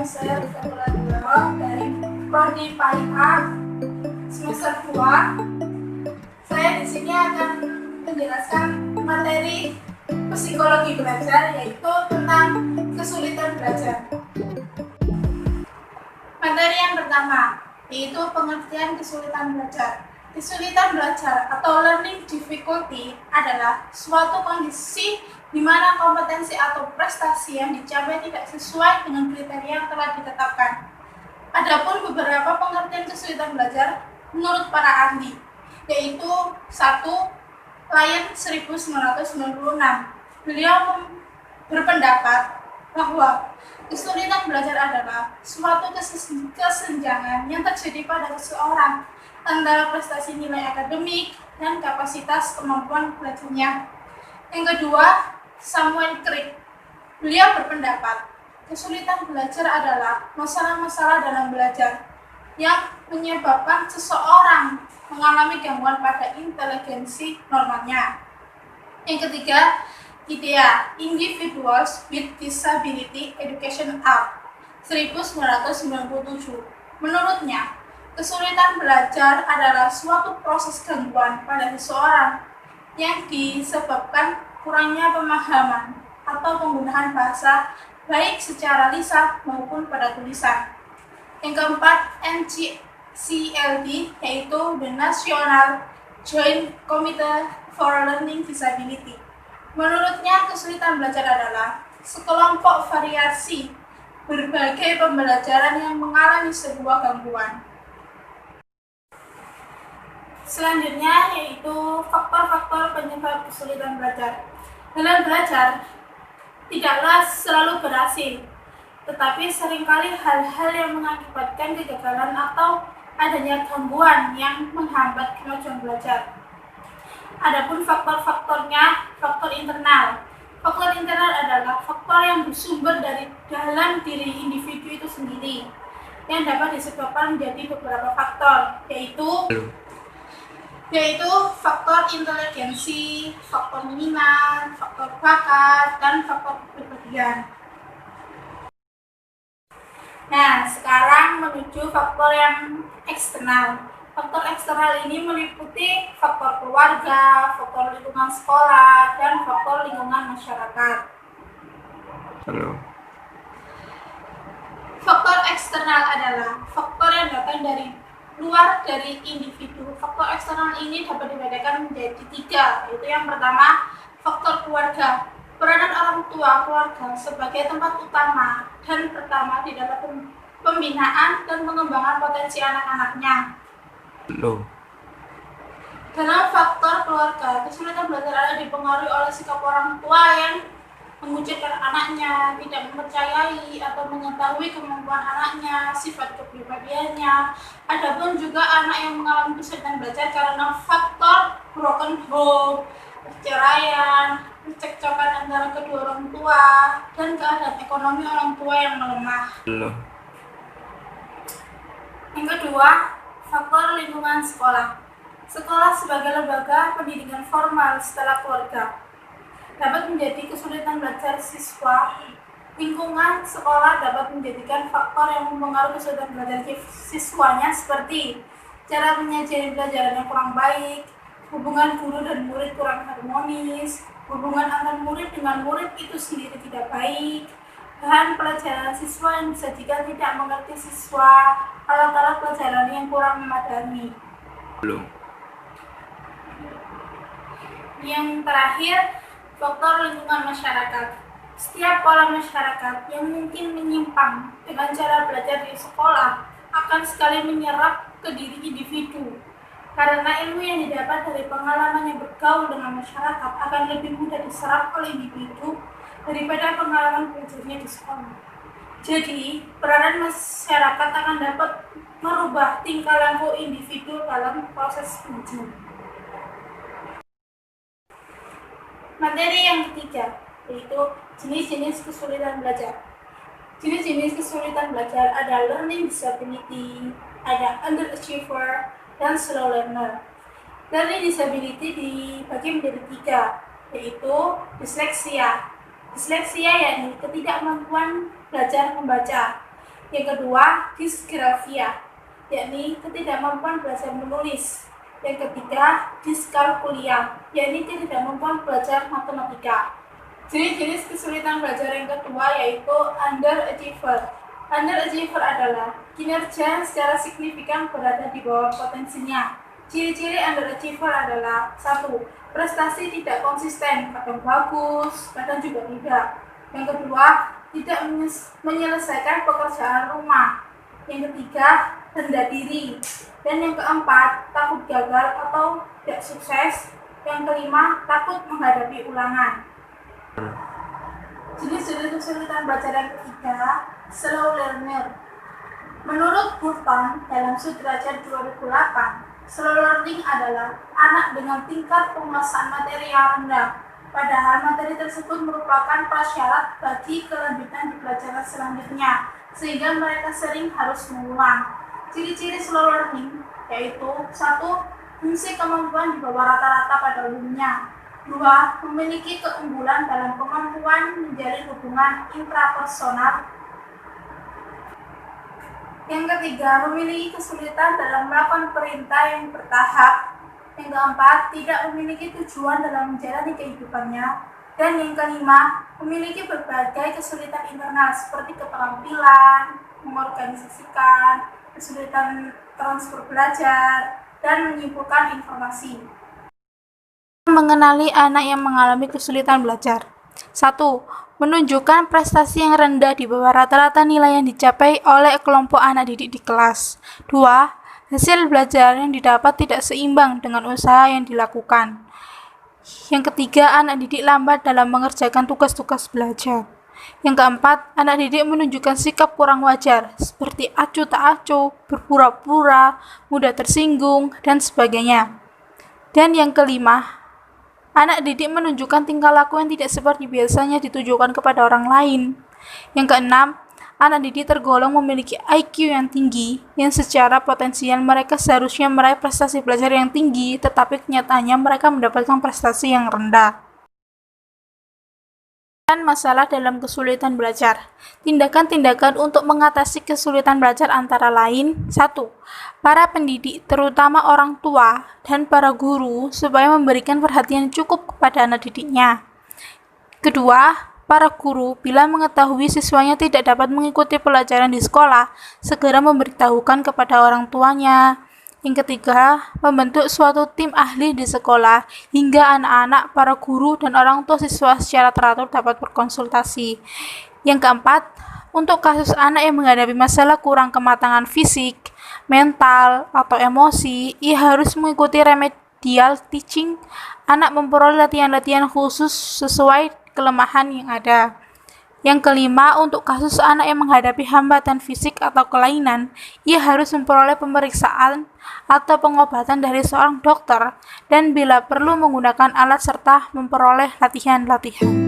saya Rika Muladilo dari Prodi PAIA semester 2. Saya di sini akan menjelaskan materi psikologi belajar, yaitu tentang kesulitan belajar. Materi yang pertama yaitu pengertian kesulitan belajar. Kesulitan belajar atau learning difficulty adalah suatu kondisi di mana kompetensi atau prestasi yang dicapai tidak sesuai dengan kriteria yang telah ditetapkan. Adapun beberapa pengertian kesulitan belajar menurut para ahli, yaitu 1. Lyon 1996. Beliau berpendapat bahwa kesulitan belajar adalah suatu kesenjangan yang terjadi pada seseorang antara prestasi nilai akademik dan kapasitas kemampuan belajarnya. Yang kedua, Samuel Crick. Beliau berpendapat kesulitan belajar adalah masalah-masalah dalam belajar yang menyebabkan seseorang mengalami gangguan pada inteligensi normalnya. Yang ketiga, IDEA, Individuals with Disability Education Act 1997. Menurutnya, kesulitan belajar adalah suatu proses gangguan pada seseorang yang disebabkan kurangnya pemahaman atau penggunaan bahasa baik secara lisan maupun pada tulisan. Yang keempat, NCLD, yaitu The National Joint Committee for Learning Disability. Menurutnya, kesulitan belajar adalah sekelompok variasi berbagai pembelajaran yang mengalami sebuah gangguan. Selanjutnya yaitu faktor-faktor penyebab kesulitan belajar. Dalam belajar tidaklah selalu berhasil, tetapi seringkali hal-hal yang mengakibatkan kegagalan atau adanya gangguan yang menghambat kemajuan belajar. Adapun faktor-faktornya, faktor internal. Faktor internal adalah faktor yang bersumber dari dalam diri individu itu sendiri, yang dapat disebabkan menjadi beberapa faktor, yaitu faktor inteligensi, faktor minat, faktor bakat, dan faktor kepribadian. Nah, sekarang menuju faktor yang eksternal. Faktor eksternal ini meliputi faktor keluarga, faktor lingkungan sekolah, dan faktor lingkungan masyarakat. Faktor eksternal adalah faktor yang datang dari luar dari individu. Faktor eksternal ini dapat dibedakan menjadi 3, yaitu yang pertama, faktor keluarga. Peranan orang tua keluarga sebagai tempat utama dan pertama di dalam pembinaan dan pengembangan potensi anak-anaknya. Dalam faktor keluarga, kesulitan belajar adalah dipengaruhi oleh sikap orang tua yang mengucilkan anaknya, tidak mempercayai atau mengetahui kemampuan anaknya, sifat kepribadiannya. Adapun juga anak yang mengalami kesulitan belajar karena faktor broken home, perceraian, percekcokan antara kedua orang tua, dan keadaan ekonomi orang tua yang melemah. Yang kedua, faktor lingkungan sekolah. Sekolah sebagai lembaga pendidikan formal setelah keluarga dapat menjadi kesulitan belajar siswa. Lingkungan sekolah dapat menjadikan faktor yang mempengaruhi kesulitan belajar siswanya, seperti cara menyajikan pelajaran yang kurang baik, hubungan guru dan murid kurang harmonis, hubungan antar murid dengan murid itu sendiri tidak baik, bahan pelajaran siswa yang disajikan tidak mengerti siswa, alat-alat pelajaran yang kurang memadai. Yang terakhir, faktor lingkungan masyarakat. Setiap pola masyarakat yang mungkin menyimpang dengan cara belajar di sekolah akan sekali menyerap ke diri individu. Karena ilmu yang didapat dari pengalaman yang bergaul dengan masyarakat akan lebih mudah diserap oleh individu daripada pengalaman belajarnya di sekolah. Jadi, peranan masyarakat akan dapat merubah tingkah laku individu dalam proses belajar. Materi yang ketiga, yaitu jenis-jenis kesulitan belajar. Jenis-jenis kesulitan belajar ada learning disability, ada underachiever, dan slow learner. Learning disability dibagi menjadi 3, yaitu disleksia. Disleksia yakni ketidakmampuan belajar membaca. Yang kedua, disgrafia, yakni ketidakmampuan belajar menulis. Yang ketiga, diskalkulia, yakni ketidakmampuan belajar matematika. Jenis-jenis kesulitan belajar yang kedua yaitu underachiever. Underachiever adalah kinerja secara signifikan berada di bawah potensinya. Ciri-ciri underachiever adalah 1. Prestasi tidak konsisten, kadang bagus, kadang juga tidak. Yang kedua, tidak menyelesaikan pekerjaan rumah. Yang ketiga, rendah diri. Dan yang keempat, takut gagal atau tidak sukses. Yang kelima, takut menghadapi ulangan. Jenis-jenis kesulitan belajar yang ketiga, slow learner. Menurut Burton dalam Sudrajat 2008, slow learning adalah anak dengan tingkat penguasaan materi yang rendah, padahal materi tersebut merupakan prasyarat bagi kelanjutan di pelajaran selanjutnya, sehingga mereka sering harus mengulang. Ciri-ciri slow learning yaitu 1. Fungsi kemampuan di bawah rata-rata pada umumnya. 2. Memiliki keunggulan dalam kemampuan menjalin hubungan intrapersonal. Yang ketiga, memiliki kesulitan dalam melakukan perintah yang bertahap. Yang keempat, tidak memiliki tujuan dalam menjalani kehidupannya. Dan yang kelima, memiliki berbagai kesulitan internal seperti keterampilan, mengorganisasikan, kesulitan transfer belajar, dan menyimpulkan informasi. Mengenali anak yang mengalami kesulitan belajar. 1. Menunjukkan prestasi yang rendah di bawah rata-rata nilai yang dicapai oleh kelompok anak didik di kelas. 2. Hasil belajar yang didapat tidak seimbang dengan usaha yang dilakukan. Yang ketiga, anak didik lambat dalam mengerjakan tugas-tugas belajar. Yang keempat, anak didik menunjukkan sikap kurang wajar, seperti acuh tak acuh, berpura-pura, mudah tersinggung, dan sebagainya. Dan yang kelima, anak didik menunjukkan tingkah laku yang tidak seperti biasanya ditujukan kepada orang lain. Yang keenam, anak didik tergolong memiliki IQ yang tinggi, yang secara potensial mereka seharusnya meraih prestasi belajar yang tinggi, tetapi kenyataannya mereka mendapatkan prestasi yang rendah. Dan masalah dalam kesulitan belajar. Tindakan-tindakan untuk mengatasi kesulitan belajar antara lain: 1. Para pendidik, terutama orang tua dan para guru, supaya memberikan perhatian cukup kepada anak didiknya. Kedua, para guru, bila mengetahui siswanya tidak dapat mengikuti pelajaran di sekolah, segera memberitahukan kepada orang tuanya. Yang ketiga, membentuk suatu tim ahli di sekolah, hingga anak-anak, para guru, dan orang tua siswa secara teratur dapat berkonsultasi. Yang keempat, untuk kasus anak yang menghadapi masalah kurang kematangan fisik, mental, atau emosi, ia harus mengikuti remedial teaching. Anak memperoleh latihan-latihan khusus sesuai kelemahan yang ada. Yang kelima, untuk kasus anak yang menghadapi hambatan fisik atau kelainan, ia harus memperoleh pemeriksaan atau pengobatan dari seorang dokter, dan bila perlu menggunakan alat serta memperoleh latihan-latihan.